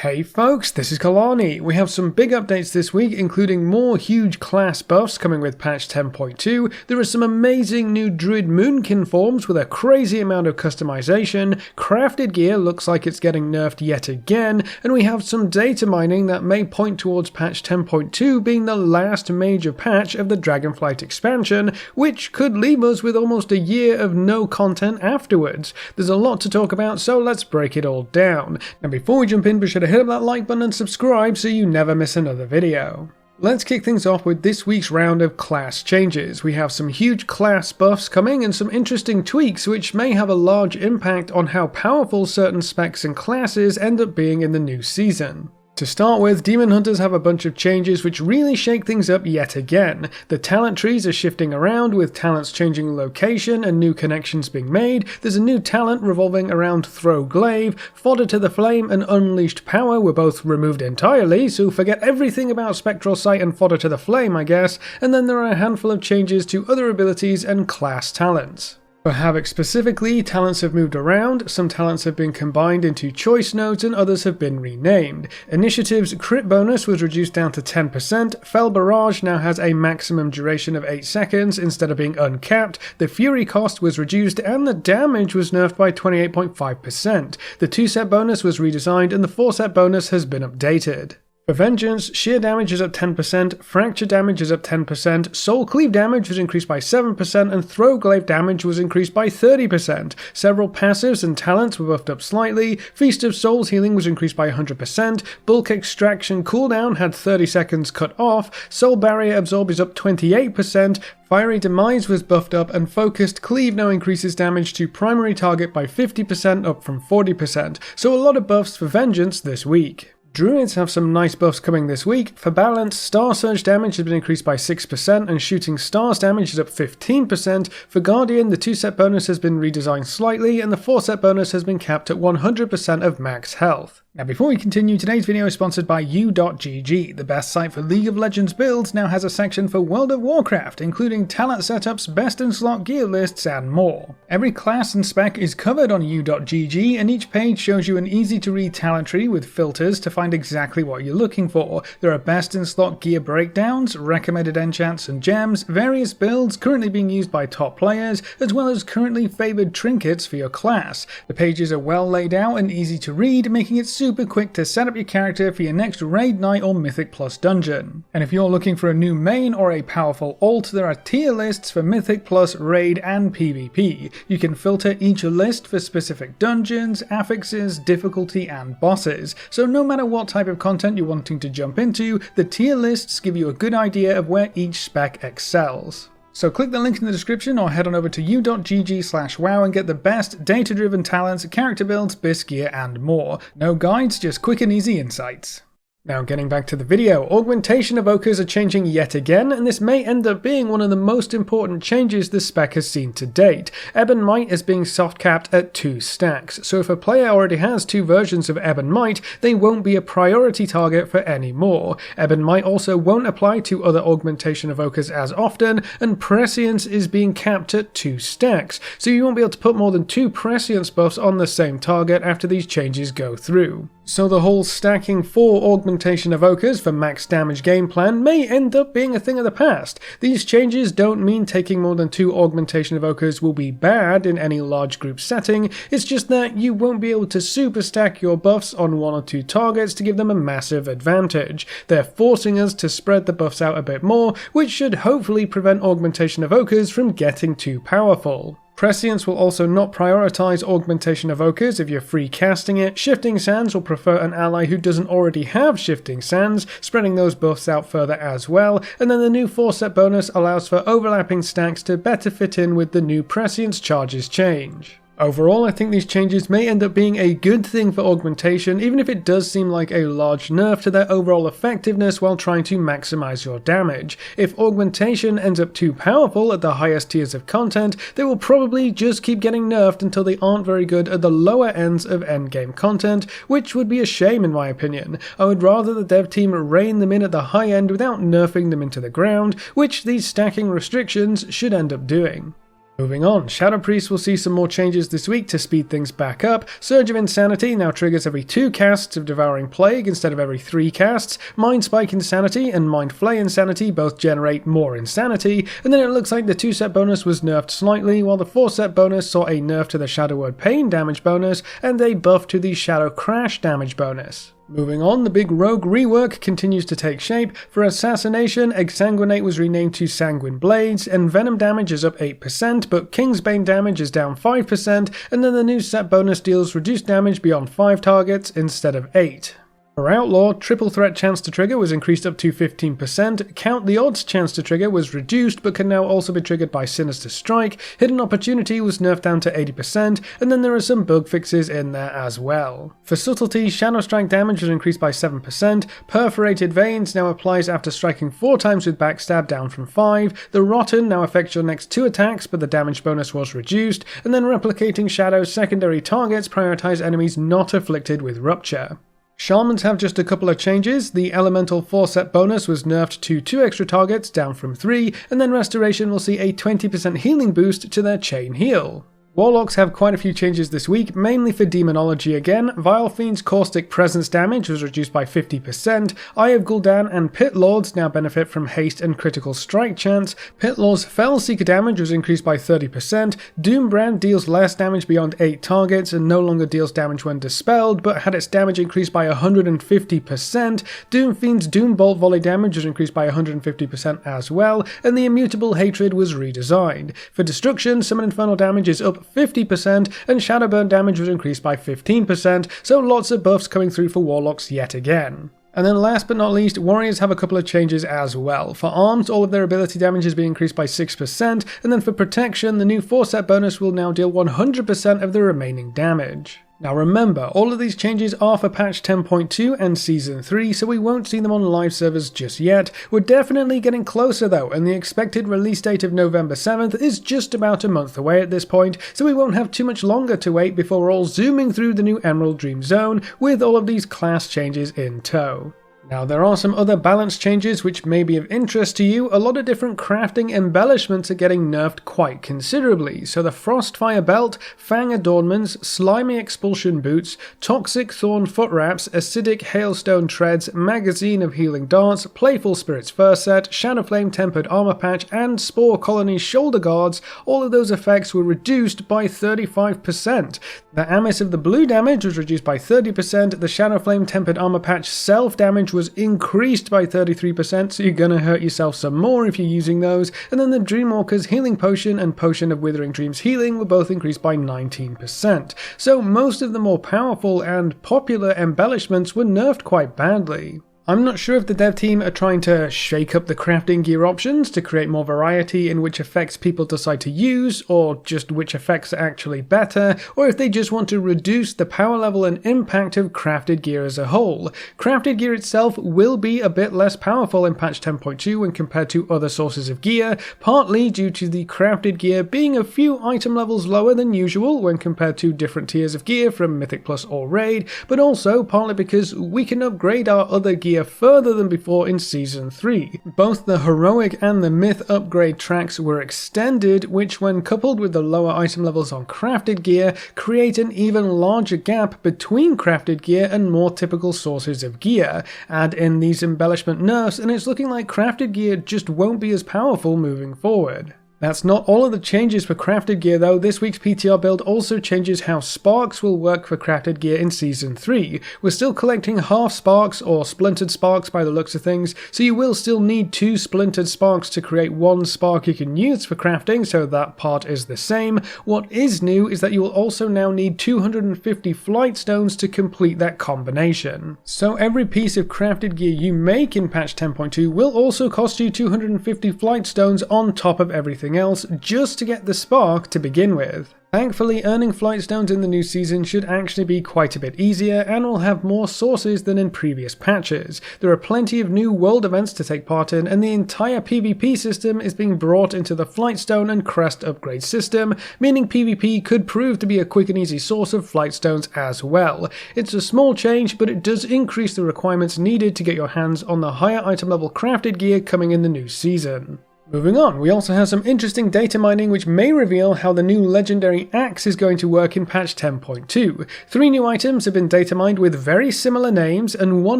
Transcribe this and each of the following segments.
Hey folks, this is Kalani. We have some big updates this week, including more huge class buffs coming with patch 10.2. There are some amazing new Druid moonkin forms with a crazy amount of customization. Crafted gear looks like it's getting nerfed yet again, and we have some data mining that may point towards patch 10.2 being the last major patch of the Dragonflight expansion, which could leave us with almost a year of no content afterwards. There's a lot to talk about, so let's break it all down. Now before we jump in, be sure to hit up that like button and subscribe so you never miss another video. Let's kick things off with this week's round of class changes. We have some huge class buffs coming and some interesting tweaks which may have a large impact on how powerful certain specs and classes end up being in the new season. To start with, Demon Hunters have a bunch of changes which really shake things up yet again. The talent trees are shifting around with talents changing location and new connections being made. There's a new talent revolving around Throw Glaive, Fodder to the Flame and Unleashed Power were both removed entirely, so forget everything about Spectral Sight and Fodder to the Flame I guess, and then there are a handful of changes to other abilities and class talents. For Havoc specifically, talents have moved around, some talents have been combined into choice nodes and others have been renamed. Initiative's crit bonus was reduced down to 10%, Fell Barrage now has a maximum duration of 8 seconds instead of being uncapped, the Fury cost was reduced and the damage was nerfed by 28.5%. The 2-set bonus was redesigned and the 4-set bonus has been updated. For Vengeance, sheer damage is up 10%, fracture damage is up 10%, soul cleave damage was increased by 7%, and throw glaive damage was increased by 30%. Several passives and talents were buffed up slightly, Feast of Souls healing was increased by 100%, bulk extraction cooldown had 30 seconds cut off, soul barrier absorb is up 28%, Fiery Demise was buffed up and Focused Cleave now increases damage to primary target by 50% up from 40%, so a lot of buffs for Vengeance this week. Druids have some nice buffs coming this week. For Balance, Star Surge damage has been increased by 6% and Shooting Stars damage is up 15%. For Guardian, the 2-set bonus has been redesigned slightly and the 4-set bonus has been capped at 100% of max health. Now before we continue, today's video is sponsored by u.gg. The best site for League of Legends builds now has a section for World of Warcraft, including talent setups, best in slot gear lists and more. Every class and spec is covered on u.gg and each page shows you an easy to read talent tree with filters to find exactly what you're looking for. There are best in slot gear breakdowns, recommended enchants and gems, various builds currently being used by top players, as well as currently favoured trinkets for your class. The pages are well laid out and easy to read, making it super quick to set up your character for your next raid night or Mythic Plus dungeon. And if you're looking for a new main or a powerful ult, there are tier lists for Mythic Plus, raid and PvP. You can filter each list for specific dungeons, affixes, difficulty and bosses, so no matter what type of content you're wanting to jump into, the tier lists give you a good idea of where each spec excels. So click the link in the description or head on over to u.gg/wow and get the best data-driven talents, character builds, BIS gear and more. No guides, just quick and easy insights. Now getting back to the video, augmentation evokers are changing yet again, and this may end up being one of the most important changes the spec has seen to date. Ebon Might is being soft capped at 2 stacks, so if a player already has 2 versions of Ebon Might, they won't be a priority target for any more. Ebon Might also won't apply to other augmentation evokers as often, and Prescience is being capped at 2 stacks, so you won't be able to put more than 2 Prescience buffs on the same target after these changes go through. So the whole stacking 4 augmentation evokers for max damage game plan may end up being a thing of the past. These changes don't mean taking more than 2 augmentation evokers will be bad in any large group setting, it's just that you won't be able to super stack your buffs on 1 or 2 targets to give them a massive advantage. They're forcing us to spread the buffs out a bit more, which should hopefully prevent augmentation evokers from getting too powerful. Prescience will also not prioritize augmentation evokers if you're free casting it. Shifting Sands will prefer an ally who doesn't already have Shifting Sands, spreading those buffs out further as well, and then the new 4-set bonus allows for overlapping stacks to better fit in with the new Prescience charges change. Overall, I think these changes may end up being a good thing for augmentation, even if it does seem like a large nerf to their overall effectiveness while trying to maximize your damage. If augmentation ends up too powerful at the highest tiers of content, they will probably just keep getting nerfed until they aren't very good at the lower ends of endgame content, which would be a shame in my opinion. I would rather the dev team rein them in at the high end without nerfing them into the ground, which these stacking restrictions should end up doing. Moving on, Shadow Priest will see some more changes this week to speed things back up. Surge of Insanity now triggers every 2 casts of Devouring Plague instead of every 3 casts. Mind Spike Insanity and Mind Flay Insanity both generate more Insanity, and then it looks like the 2-set bonus was nerfed slightly, while the 4-set bonus saw a nerf to the Shadow Word Pain damage bonus and a buff to the Shadow Crash damage bonus. Moving on, the big rogue rework continues to take shape. For Assassination, Exsanguinate was renamed to Sanguine Blades, and Venom damage is up 8%, but Kingsbane damage is down 5%, and then the new set bonus deals reduced damage beyond 5 targets instead of 8. For Outlaw, Triple Threat chance to trigger was increased up to 15%, Count the Odds chance to trigger was reduced but can now also be triggered by Sinister Strike, Hidden Opportunity was nerfed down to 80%, and then there are some bug fixes in there as well. For Subtlety, Shadow Strike damage was increased by 7%, Perforated Veins now applies after striking 4 times with Backstab down from 5, the Rotten now affects your next 2 attacks but the damage bonus was reduced, and then Replicating Shadow's secondary targets prioritize enemies not afflicted with Rupture. Shamans have just a couple of changes. The Elemental 4-set bonus was nerfed to 2 extra targets, down from 3, and then Restoration will see a 20% healing boost to their Chain Heal. Warlocks have quite a few changes this week, mainly for Demonology again. Vile Fiend's Caustic Presence damage was reduced by 50%, Eye of Gul'dan and Pit Lords now benefit from Haste and Critical Strike chance, Pit Lord's Fell Seeker damage was increased by 30%, Doombrand deals less damage beyond 8 targets and no longer deals damage when dispelled, but had its damage increased by 150%, Doomfiend's Doombolt volley damage was increased by 150% as well, and the Immutable Hatred was redesigned. For Destruction, Summon Infernal damage is up 50%, and Shadowburn damage was increased by 15%, so lots of buffs coming through for Warlocks yet again. And then last but not least, Warriors have a couple of changes as well. For Arms, all of their ability damage has been increased by 6%, and then for Protection, the new 4-set bonus will now deal 100% of the remaining damage. Now remember, all of these changes are for patch 10.2 and Season 3, so we won't see them on live servers just yet. We're definitely getting closer though, and the expected release date of November 7th is just about a month away at this point, so we won't have too much longer to wait before we're all zooming through the new Emerald Dream Zone with all of these class changes in tow. Now there are some other balance changes which may be of interest to you. A lot of different crafting embellishments are getting nerfed quite considerably. So the Frostfire Belt, Fang Adornments, Slimy Expulsion Boots, Toxic Thorn Foot Wraps, Acidic Hailstone Treads, Magazine of Healing Darts, Playful Spirits First Set, Shadowflame Tempered Armor Patch, and Spore Colony Shoulder Guards, all of those effects were reduced by 35%. The Amice of the Blue damage was reduced by 30%, the Shadowflame Tempered Armor Patch self damage was increased by 33%, so you're gonna hurt yourself some more if you're using those, and then the Dreamwalker's Healing Potion and Potion of Withering Dreams Healing were both increased by 19%. So most of the more powerful and popular embellishments were nerfed quite badly. I'm not sure if the dev team are trying to shake up the crafting gear options to create more variety in which effects people decide to use, or just which effects are actually better, or if they just want to reduce the power level and impact of crafted gear as a whole. Crafted gear itself will be a bit less powerful in patch 10.2 when compared to other sources of gear, partly due to the crafted gear being a few item levels lower than usual when compared to different tiers of gear from Mythic Plus or Raid, but also partly because we can upgrade our other gear further than before in Season 3. Both the Heroic and the Myth upgrade tracks were extended, which when coupled with the lower item levels on crafted gear, create an even larger gap between crafted gear and more typical sources of gear. Add in these embellishment nerfs and it's looking like crafted gear just won't be as powerful moving forward. That's not all of the changes for crafted gear though. This week's PTR build also changes how sparks will work for crafted gear in Season 3. We're still collecting half sparks or splintered sparks by the looks of things, so you will still need 2 splintered sparks to create 1 spark you can use for crafting, so that part is the same. What is new is that you will also now need 250 flight stones to complete that combination. So every piece of crafted gear you make in patch 10.2 will also cost you 250 flight stones on top of everything else just to get the spark to begin with. Thankfully, earning flight stones in the new season should actually be quite a bit easier and will have more sources than in previous patches. There are plenty of new world events to take part in, and the entire PvP system is being brought into the Flightstone and Crest upgrade system, meaning PvP could prove to be a quick and easy source of flight stones as well. It's a small change, but it does increase the requirements needed to get your hands on the higher item level crafted gear coming in the new season. Moving on, we also have some interesting data mining which may reveal how the new legendary axe is going to work in patch 10.2. 3 new items have been data mined with very similar names, and one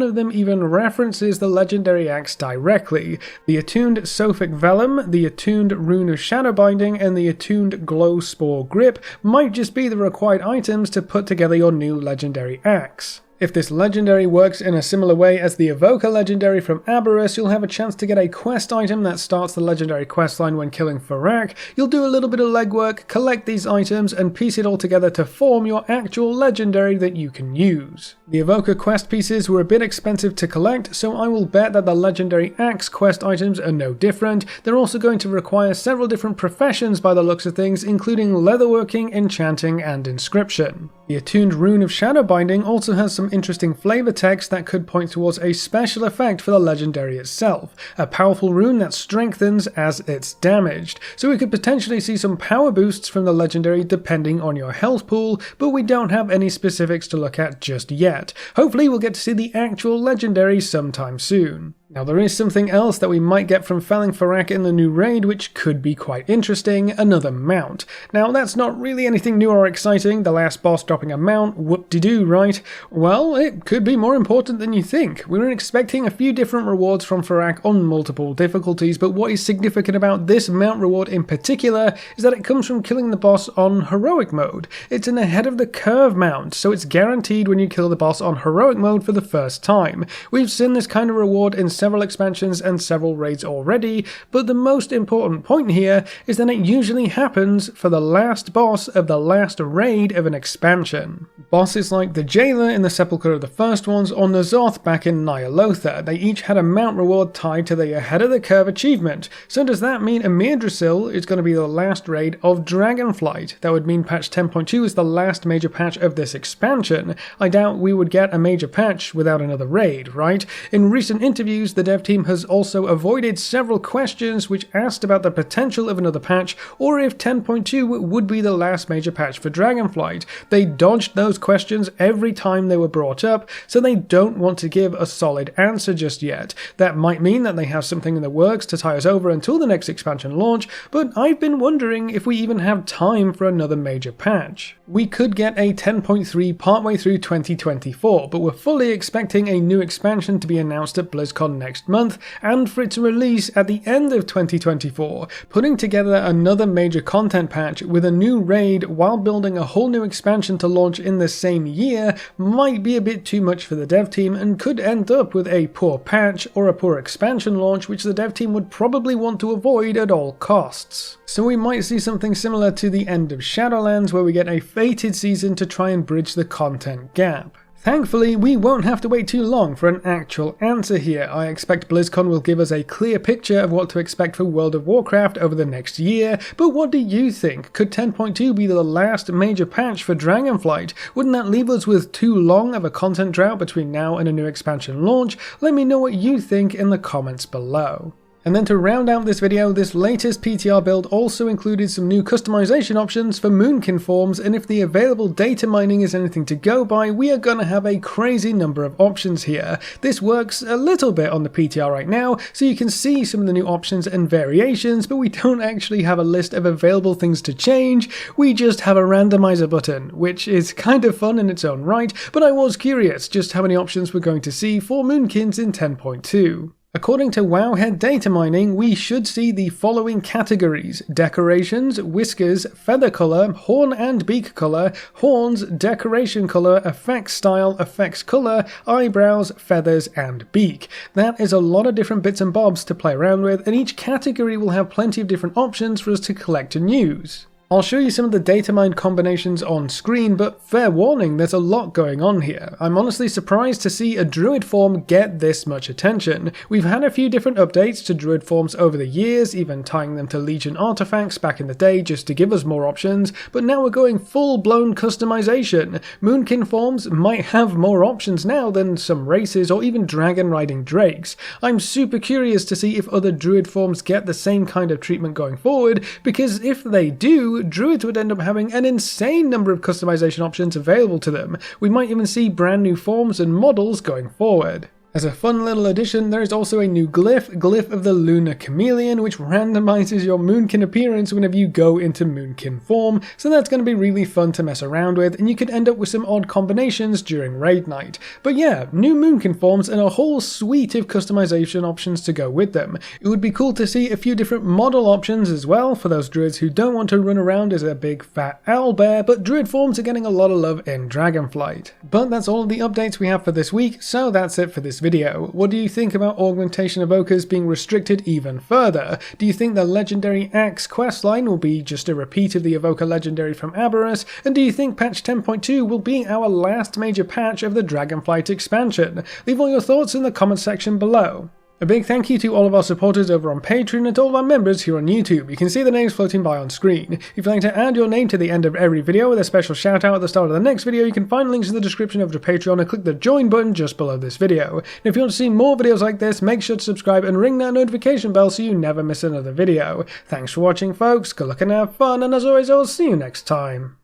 of them even references the legendary axe directly. The attuned Sophic Vellum, the attuned Rune of Shadow Binding, and the attuned Glow Spore Grip might just be the required items to put together your new legendary axe. If this legendary works in a similar way as the Evoker legendary from Aberrus, you'll have a chance to get a quest item that starts the legendary questline when killing Farak. You'll do a little bit of legwork, collect these items, and piece it all together to form your actual legendary that you can use. The Evoker quest pieces were a bit expensive to collect, so I will bet that the legendary axe quest items are no different. They're also going to require several different professions by the looks of things, including leatherworking, enchanting, and inscription. The attuned Rune of Shadow Binding also has some interesting flavor text that could point towards a special effect for the legendary itself, a powerful rune that strengthens as it's damaged, so we could potentially see some power boosts from the legendary depending on your health pool, but we don't have any specifics to look at just yet. Hopefully we'll get to see the actual legendary sometime soon. Now there is something else that we might get from felling Farak in the new raid which could be quite interesting, another mount. Now that's not really anything new or exciting, the last boss dropping a mount, whoop-de-doo, right? Well, it could be more important than you think. We were expecting a few different rewards from Farak on multiple difficulties, but what is significant about this mount reward in particular is that it comes from killing the boss on heroic mode. It's an ahead of the curve mount, so it's guaranteed when you kill the boss on heroic mode for the first time. We've seen this kind of reward in several expansions and several raids already, but the most important point here is that it usually happens for the last boss of the last raid of an expansion. Bosses like the Jailer in the Sepulchre of the First Ones or N'Zoth back in Ny'alotha, they each had a mount reward tied to the Ahead of the Curve achievement. So does that mean Emir Drasil is going to be the last raid of Dragonflight? That would mean patch 10.2 is the last major patch of this expansion. I doubt we would get a major patch without another raid, right? In recent interviews, the dev team has also avoided several questions which asked about the potential of another patch or if 10.2 would be the last major patch for Dragonflight. They dodged those questions every time they were brought up, so they don't want to give a solid answer just yet. That might mean that they have something in the works to tie us over until the next expansion launch, but I've been wondering if we even have time for another major patch. We could get a 10.3 partway through 2024, but we're fully expecting a new expansion to be announced at BlizzCon next month, and for it to release at the end of 2024. Putting together another major content patch with a new raid while building a whole new expansion to launch in the same year might be a bit too much for the dev team and could end up with a poor patch or a poor expansion launch which the dev team would probably want to avoid at all costs. So we might see something similar to the end of Shadowlands where we get a fated season to try and bridge the content gap. Thankfully, we won't have to wait too long for an actual answer here. I expect BlizzCon will give us a clear picture of what to expect for World of Warcraft over the next year, but what do you think? Could 10.2 be the last major patch for Dragonflight? Wouldn't that leave us with too long of a content drought between now and a new expansion launch? Let me know what you think in the comments below. And then to round out this video, this latest PTR build also included some new customization options for moonkin forms, and if the available data mining is anything to go by, we are gonna have a crazy number of options here. This works a little bit on the PTR right now, so you can see some of the new options and variations, but we don't actually have a list of available things to change, we just have a randomizer button, which is kind of fun in its own right, but I was curious just how many options we're going to see for moonkins in 10.2. According to Wowhead data mining, we should see the following categories: decorations, whiskers, feather color, horn and beak color, horns, decoration color, effects style, effects color, eyebrows, feathers, and beak. That is a lot of different bits and bobs to play around with, and each category will have plenty of different options for us to collect and use. I'll show you some of the data mined combinations on screen, but fair warning, there's a lot going on here. I'm honestly surprised to see a Druid form get this much attention. We've had a few different updates to Druid forms over the years, even tying them to Legion artifacts back in the day just to give us more options, but now we're going full-blown customization. Moonkin forms might have more options now than some races or even dragon-riding drakes. I'm super curious to see if other Druid forms get the same kind of treatment going forward, because if they do, Druids would end up having an insane number of customization options available to them. We might even see brand new forms and models going forward. As a fun little addition, there is also a new glyph of the Lunar Chameleon, which randomizes your moonkin appearance whenever you go into moonkin form, so that's going to be really fun to mess around with, and you could end up with some odd combinations during raid night. But yeah, new moonkin forms and a whole suite of customization options to go with them. It would be cool to see a few different model options as well for those druids who don't want to run around as a big fat owlbear, but druid forms are getting a lot of love in Dragonflight. But that's all of the updates we have for this week, so that's it for this video. What do you think about augmentation evokers being restricted even further? Do you think the legendary Axe questline will be just a repeat of the evoker legendary from Aberrus? And do you think patch 10.2 will be our last major patch of the Dragonflight expansion? Leave all your thoughts in the comment section below. A big thank you to all of our supporters over on Patreon and to all of our members here on YouTube. You can see the names floating by on screen. If you'd like to add your name to the end of every video with a special shout out at the start of the next video, you can find links in the description of the Patreon and click the join button just below this video. And if you want to see more videos like this, make sure to subscribe and ring that notification bell so you never miss another video. Thanks for watching folks, good luck and have fun, and as always I'll see you next time.